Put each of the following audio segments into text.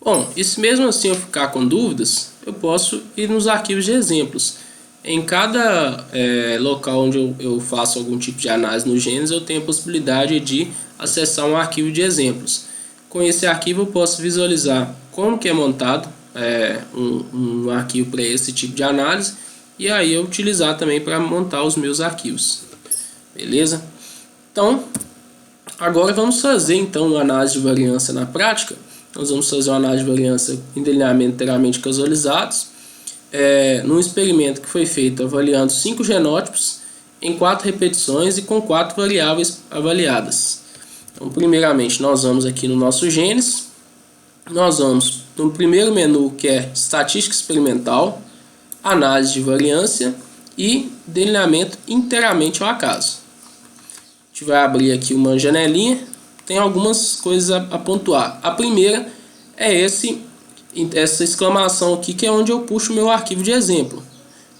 Bom, e se mesmo assim eu ficar com dúvidas, eu posso ir nos arquivos de exemplos. Em cada local onde eu faço algum tipo de análise no Gênesis, eu tenho a possibilidade de acessar um arquivo de exemplos. Com esse arquivo eu posso visualizar como que é montado um arquivo para esse tipo de análise, e aí eu utilizar também para montar os meus arquivos. Beleza? Então, agora vamos fazer então uma análise de variância na prática. Nós vamos fazer uma análise de variância em delineamento inteiramente casualizados, num experimento que foi feito avaliando 5 genótipos em 4 repetições e com 4 variáveis avaliadas. Então, primeiramente, nós vamos aqui no nosso Gênesis, nós vamos no primeiro menu, que é Estatística Experimental, Análise de Variância e Delineamento inteiramente ao acaso. A gente vai abrir aqui uma janelinha, tem algumas coisas a pontuar. A primeira é essa exclamação aqui, que é onde eu puxo o meu arquivo de exemplo.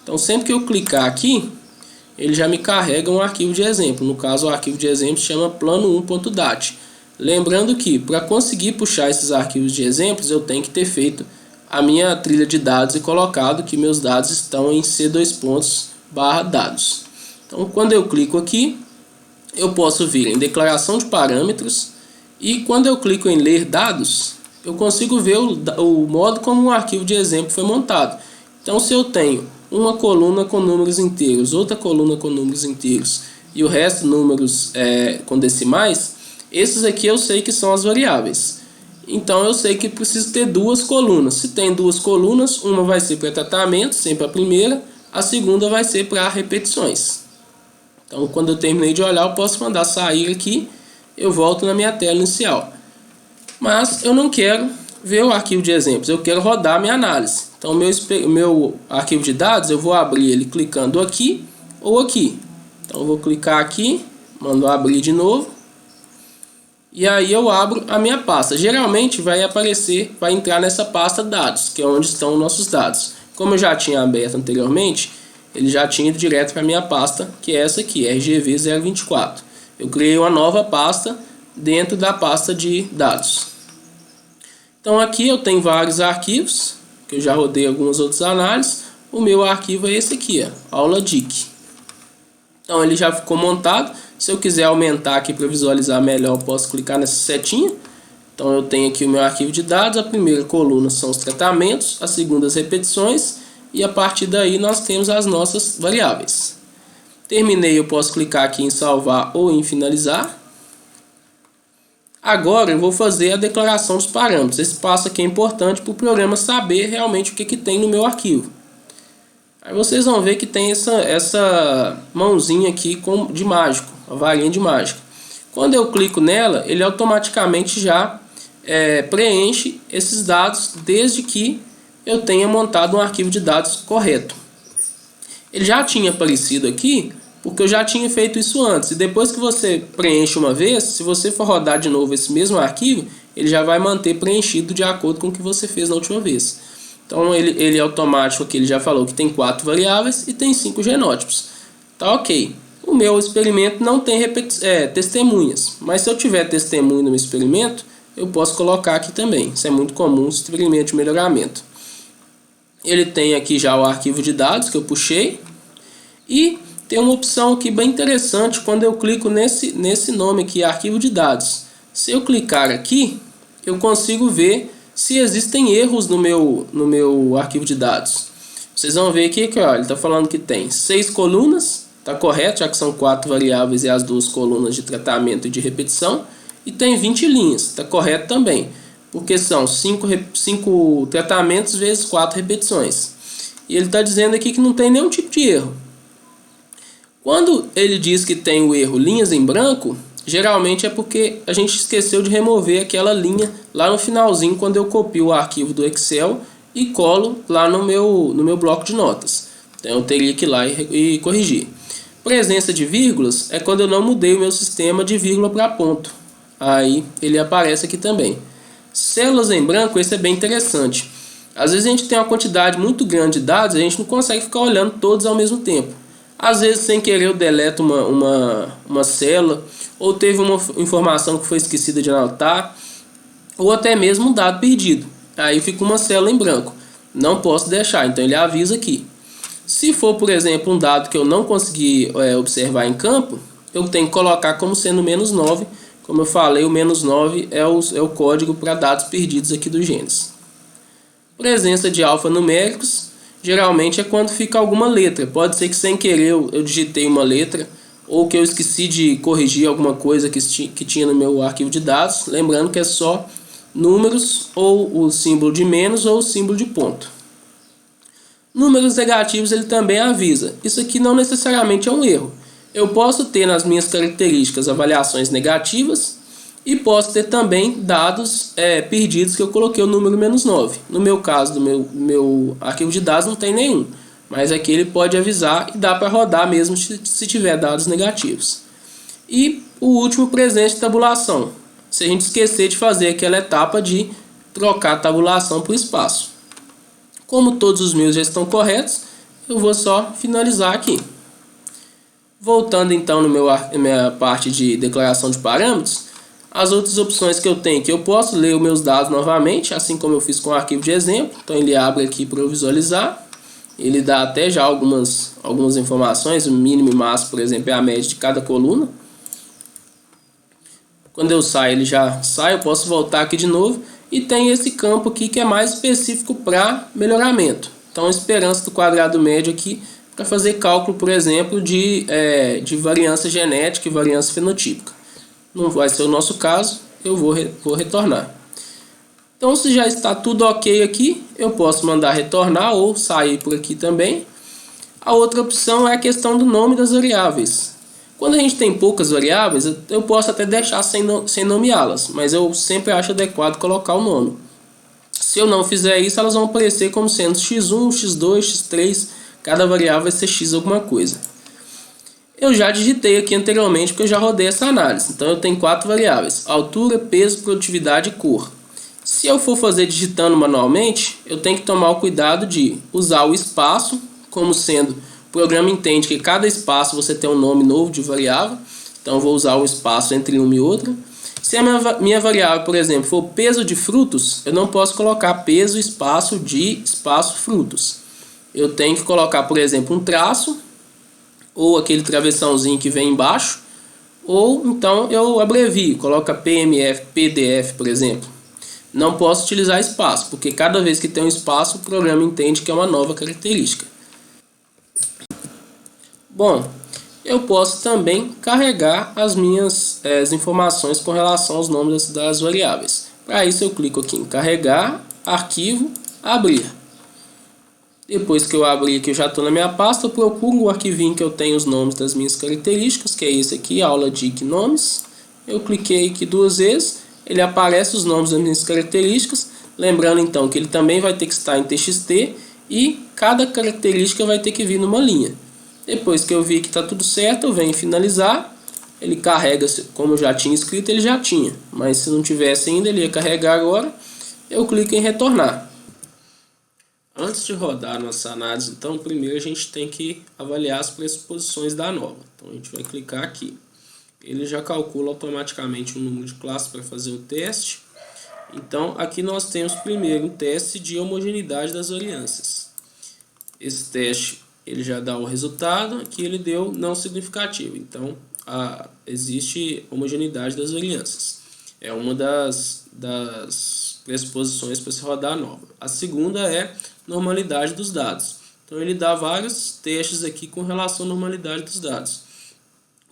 Então, sempre que eu clicar aqui, ele já me carrega um arquivo de exemplo. No caso, o arquivo de exemplo se chama plano1.dat. Lembrando que, para conseguir puxar esses arquivos de exemplos, eu tenho que ter feito a minha trilha de dados e colocado que meus dados estão em C2.dados. Então, quando eu clico aqui, eu posso vir em declaração de parâmetros, e quando eu clico em ler dados, eu consigo ver o modo como um arquivo de exemplo foi montado. Então, se eu tenho uma coluna com números inteiros, outra coluna com números inteiros e o resto números com decimais, esses aqui eu sei que são as variáveis. Então, eu sei que preciso ter duas colunas. Se tem duas colunas, uma vai ser para tratamento, sempre a primeira, a segunda vai ser para repetições. Então, quando eu terminei de olhar, eu posso mandar sair aqui, eu volto na minha tela inicial. Mas eu não quero ver o arquivo de exemplos, eu quero rodar a minha análise. Então, o meu arquivo de dados, eu vou abrir ele clicando aqui ou aqui. Então, eu vou clicar aqui, mando abrir de novo. E aí eu abro a minha pasta. Geralmente vai aparecer, vai entrar nessa pasta dados, que é onde estão os nossos dados. Como eu já tinha aberto anteriormente, ele já tinha ido direto para a minha pasta, que é essa aqui, RGV 024. Eu criei uma nova pasta dentro da pasta de dados. Então aqui eu tenho vários arquivos, que eu já rodei algumas outras análises. O meu arquivo é esse aqui, aula DIC. Então ele já ficou montado. Se eu quiser aumentar aqui para visualizar melhor, eu posso clicar nessa setinha. Então eu tenho aqui o meu arquivo de dados. A primeira coluna são os tratamentos, a segunda as repetições, e a partir daí nós temos as nossas variáveis. Terminei, eu posso clicar aqui em salvar ou em finalizar. Agora eu vou fazer a declaração dos parâmetros. Esse passo aqui é importante para o programa saber realmente o que tem no meu arquivo. Aí vocês vão ver que tem essa mãozinha aqui de mágico, a varinha de mágica. Quando eu clico nela, ele automaticamente já preenche esses dados, desde que eu tenha montado um arquivo de dados correto. Ele já tinha aparecido aqui, porque eu já tinha feito isso antes. E depois que você preenche uma vez, se você for rodar de novo esse mesmo arquivo, ele já vai manter preenchido de acordo com o que você fez na última vez. Então ele é automático aqui, ele já falou que tem 4 variáveis e tem 5 genótipos. Tá ok. O meu experimento não tem testemunhas, mas se eu tiver testemunho no meu experimento, eu posso colocar aqui também. Isso é muito comum no experimento de melhoramento. Ele tem aqui já o arquivo de dados que eu puxei. E tem uma opção aqui bem interessante quando eu clico nesse nome aqui, arquivo de dados. Se eu clicar aqui, eu consigo ver se existem erros no meu arquivo de dados. Vocês vão ver aqui que ó, ele está falando que tem 6 colunas, está correto, já que são 4 variáveis e as 2 colunas de tratamento e de repetição. E tem 20 linhas, está correto também, porque são 5 tratamentos vezes 4 repetições. E ele está dizendo aqui que não tem nenhum tipo de erro. Quando ele diz que tem o erro linhas em branco, geralmente é porque a gente esqueceu de remover aquela linha lá no finalzinho, quando eu copio o arquivo do Excel e colo lá no meu bloco de notas. Então eu teria que ir lá e corrigir. Presença de vírgulas é quando eu não mudei o meu sistema de vírgula para ponto. Aí ele aparece aqui também. Células em branco, esse é bem interessante. Às vezes a gente tem uma quantidade muito grande de dados, a gente não consegue ficar olhando todos ao mesmo tempo. Às vezes, sem querer, eu deleto uma célula, ou teve uma informação que foi esquecida de anotar, ou até mesmo um dado perdido. aí fica uma célula em branco. Não posso deixar, então ele avisa aqui. Se for, por exemplo, um dado que eu não consegui observar em campo, eu tenho que colocar como sendo -9. Como eu falei, o -9 é o código para dados perdidos aqui do Gênesis. Presença de alfanuméricos, geralmente é quando fica alguma letra. Pode ser que sem querer eu digitei uma letra, ou que eu esqueci de corrigir alguma coisa que tinha no meu arquivo de dados. Lembrando que é só números, ou o símbolo de menos, ou o símbolo de ponto. Números negativos ele também avisa. Isso aqui não necessariamente é um erro. Eu posso ter nas minhas características avaliações negativas e posso ter também dados perdidos que eu coloquei o número -9. No meu caso, do meu arquivo de dados não tem nenhum, mas aqui ele pode avisar e dá para rodar mesmo se tiver dados negativos. E o último, presente de tabulação. Se a gente esquecer de fazer aquela etapa de trocar a tabulação por espaço. Como todos os meus já estão corretos, eu vou só finalizar aqui. Voltando então na minha parte de declaração de parâmetros, as outras opções que eu tenho, que eu posso ler os meus dados novamente, assim como eu fiz com o arquivo de exemplo. Então ele abre aqui para eu visualizar. Ele dá até já algumas informações, o mínimo e máximo, por exemplo, é a média de cada coluna. Quando eu saio, ele já sai, eu posso voltar aqui de novo. E tem esse campo aqui que é mais específico para melhoramento. Então, a esperança do quadrado médio aqui para fazer cálculo, por exemplo, de variância genética e variância fenotípica. Não vai ser o nosso caso, eu vou retornar. Então, se já está tudo ok aqui, eu posso mandar retornar ou sair por aqui também. A outra opção é a questão do nome das variáveis. Quando a gente tem poucas variáveis, eu posso até deixar sem nomeá-las, mas eu sempre acho adequado colocar o nome. Se eu não fizer isso, elas vão aparecer como sendo x1, x2, x3, cada variável vai ser x alguma coisa. Eu já digitei aqui anteriormente porque eu já rodei essa análise. Então eu tenho 4 variáveis: altura, peso, produtividade e cor. Se eu for fazer digitando manualmente, eu tenho que tomar o cuidado de usar o espaço, como sendo, o programa entende que cada espaço você tem um nome novo de variável, então eu vou usar um espaço entre uma e outra. Se a minha variável, por exemplo, for peso de frutos, eu não posso colocar peso espaço de espaço frutos. Eu tenho que colocar, por exemplo, um traço, ou aquele travessãozinho que vem embaixo, ou então eu abrevio, coloca PMF, PDF, por exemplo. Não posso utilizar espaço, porque cada vez que tem um espaço, o programa entende que é uma nova característica. Bom, eu posso também carregar as informações com relação aos nomes das variáveis. Para isso eu clico aqui em carregar, arquivo, abrir. Depois que eu abrir aqui, eu já estou na minha pasta, eu procuro o arquivinho que eu tenho os nomes das minhas características, que é esse aqui, aula DIC nomes. Eu cliquei aqui 2 vezes, ele aparece os nomes das minhas características, lembrando então que ele também vai ter que estar em TXT e cada característica vai ter que vir numa linha. Depois que eu vi que está tudo certo, eu venho finalizar, ele carrega, como eu já tinha escrito, ele já tinha, mas se não tivesse ainda, ele ia carregar agora, eu clico em retornar. Antes de rodar a nossa análise, então, primeiro a gente tem que avaliar as pressuposições da nova. Então a gente vai clicar aqui. Ele já calcula automaticamente o número de classes para fazer o teste. Então aqui nós temos primeiro um teste de homogeneidade das variâncias. Esse teste ele já dá o resultado, aqui ele deu não significativo. Então existe homogeneidade das variâncias. É uma das pressuposições para se rodar a nova. A segunda é normalidade dos dados. Então ele dá vários testes aqui com relação à normalidade dos dados.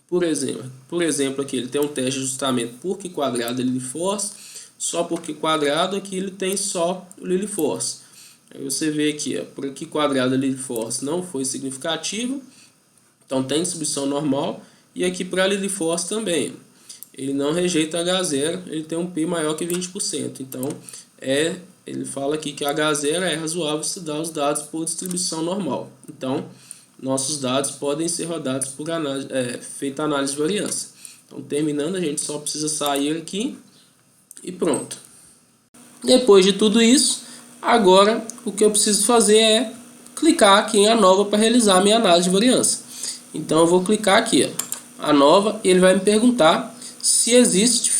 Por exemplo, aqui ele tem um teste de ajustamento por Q quadrado Lillie Force, só por Q quadrado, aqui ele tem só o Lillie Force. Aí você vê aqui, por Q quadrado Lillie Force não foi significativo, então tem distribuição normal, e aqui para Lillie Force também. Ele não rejeita H0, ele tem um P maior que 20%, então ele fala aqui que H0 é razoável estudar os dados por distribuição normal. Então, nossos dados podem ser rodados por feita análise de variância. Então, terminando, a gente só precisa sair aqui e pronto. Depois de tudo isso, agora o que eu preciso fazer é clicar aqui em ANOVA para realizar a minha análise de variância. Então, eu vou clicar aqui, ó, ANOVA, e ele vai me perguntar se existe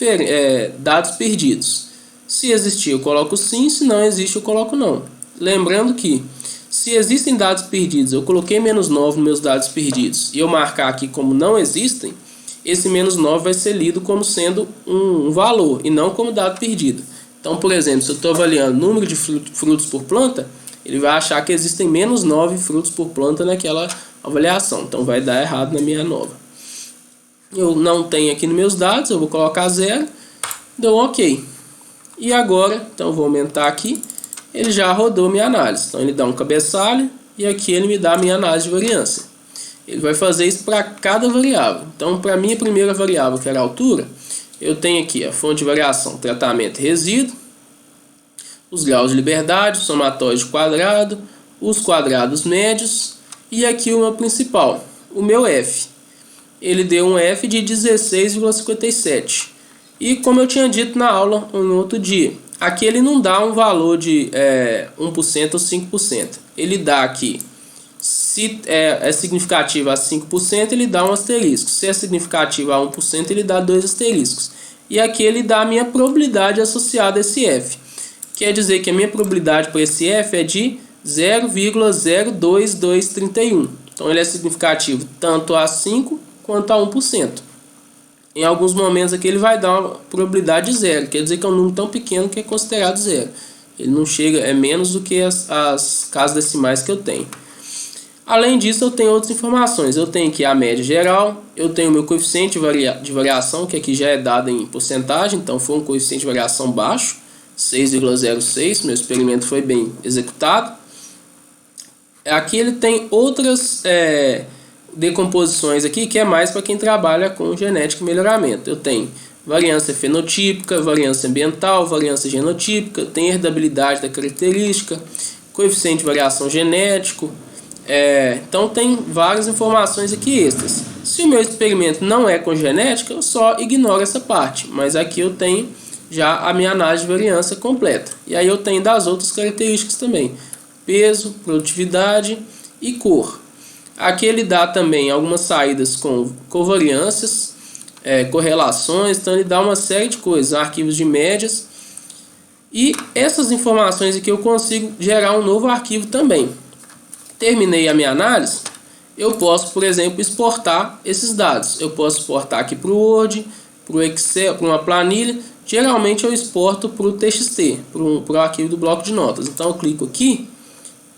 dados perdidos. Se existir, eu coloco sim. Se não existe, eu coloco não. Lembrando que, se existem dados perdidos, eu coloquei -9 nos meus dados perdidos, e eu marcar aqui como não existem, esse -9 vai ser lido como sendo um valor, e não como dado perdido. Então, por exemplo, se eu estou avaliando o número de frutos por planta, ele vai achar que existem -9 frutos por planta naquela avaliação. Então, vai dar errado na minha nova. Eu não tenho aqui nos meus dados, eu vou colocar 0, dou OK. E agora, então eu vou aumentar aqui, ele já rodou minha análise. Então ele dá um cabeçalho e aqui ele me dá a minha análise de variância. Ele vai fazer isso para cada variável. Então, para a minha primeira variável, que era a altura, eu tenho aqui a fonte de variação, tratamento e resíduo, os graus de liberdade, o somatório de quadrado, os quadrados médios e aqui o meu principal, o meu F. Ele deu um F de 16,57. E como eu tinha dito na aula no outro dia, aqui ele não dá um valor de 1% ou 5%. Ele dá aqui, se é significativo a 5%, ele dá um asterisco. Se é significativo a 1%, ele dá 2 asteriscos. E aqui ele dá a minha probabilidade associada a esse F. Quer dizer que a minha probabilidade para esse F é de 0,02231. Então ele é significativo tanto a 5% quanto a 1%. Em alguns momentos aqui ele vai dar uma probabilidade de 0, quer dizer que é um número tão pequeno que é considerado 0. Ele não chega, é menos do que as casas decimais que eu tenho. Além disso, eu tenho outras informações. Eu tenho aqui a média geral, eu tenho o meu coeficiente de variação, que aqui já é dado em porcentagem, então foi um coeficiente de variação baixo, 6,06, meu experimento foi bem executado. Aqui ele tem outras decomposições aqui, que é mais para quem trabalha com genética e melhoramento. Eu tenho variância fenotípica, variância ambiental, variância genotípica, tem herdabilidade da característica, coeficiente de variação genético. Então tem várias informações aqui extras. Se o meu experimento não é com genética, eu só ignoro essa parte, mas aqui eu tenho já a minha análise de variância completa. E aí eu tenho das outras características também: peso, produtividade e cor. Aqui ele dá também algumas saídas com covariâncias, correlações, então ele dá uma série de coisas, arquivos de médias. E essas informações aqui eu consigo gerar um novo arquivo também. Terminei a minha análise, eu posso, por exemplo, exportar esses dados. Eu posso exportar aqui para o Word, para o Excel, para uma planilha. Geralmente eu exporto para o TXT, para o arquivo do bloco de notas. Então eu clico aqui,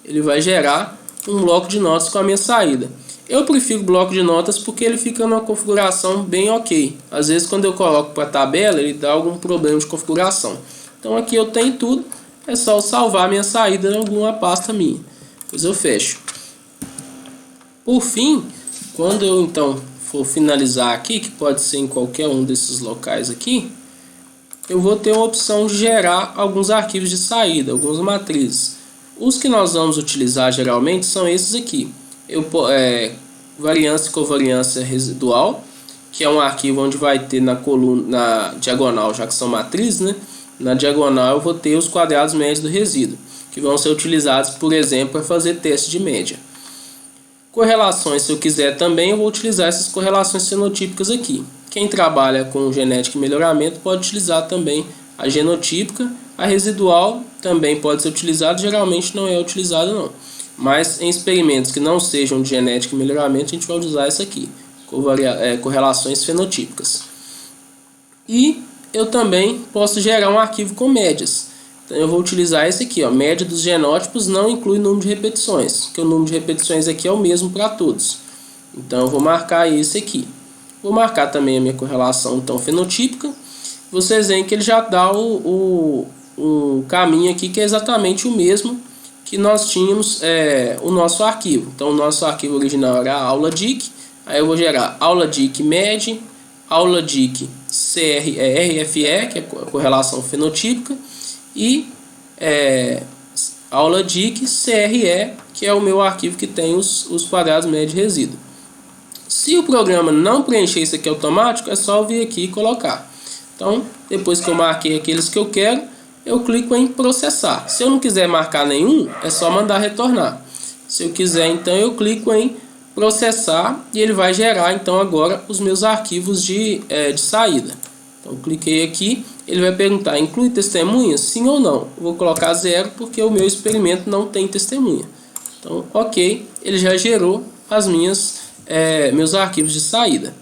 ele vai gerar um bloco de notas com a minha saída. Eu prefiro bloco de notas porque ele fica numa configuração bem ok. Às vezes quando eu coloco para a tabela ele dá algum problema de configuração. Então aqui eu tenho tudo, é só eu salvar minha saída em alguma pasta minha. Depois eu fecho. Por fim, quando eu então for finalizar aqui, que pode ser em qualquer um desses locais aqui, eu vou ter uma opção de gerar alguns arquivos de saída, algumas matrizes. Os que nós vamos utilizar geralmente são esses aqui. Variância e covariância residual, que é um arquivo onde vai ter na coluna, na diagonal, já que são matrizes, né? Na diagonal eu vou ter os quadrados médios do resíduo, que vão ser utilizados, por exemplo, para fazer teste de média. Correlações, se eu quiser também, eu vou utilizar essas correlações fenotípicas aqui. Quem trabalha com genética e melhoramento pode utilizar também a genotípica. A residual também pode ser utilizada, geralmente não é utilizada não. Mas em experimentos que não sejam de genética e melhoramento, a gente vai usar essa aqui, correlações fenotípicas. E eu também posso gerar um arquivo com médias. Então eu vou utilizar esse aqui, média dos genótipos não inclui número de repetições, porque o número de repetições aqui é o mesmo para todos. Então eu vou marcar esse aqui. Vou marcar também a minha correlação então fenotípica. Vocês veem que ele já dá o caminho aqui, que é exatamente o mesmo que nós tínhamos o nosso arquivo. Então o nosso arquivo original era a aula DIC, aí eu vou gerar aula DIC MED, aula DIC RFE, que é a correlação fenotípica, e aula DIC CRE, que é o meu arquivo que tem os quadrados médios de resíduo. Se o programa não preencher isso aqui automático, é só eu vir aqui e colocar. Então, depois que eu marquei aqueles que eu quero, eu clico em processar. Se eu não quiser marcar nenhum, é só mandar retornar. Se eu quiser, então eu clico em processar e ele vai gerar então agora os meus arquivos de saída. Então cliquei aqui, Ele vai perguntar, inclui testemunhas? Sim ou não? Eu vou colocar 0 porque o meu experimento não tem testemunha. Então, ok, ele já gerou as meus arquivos de saída.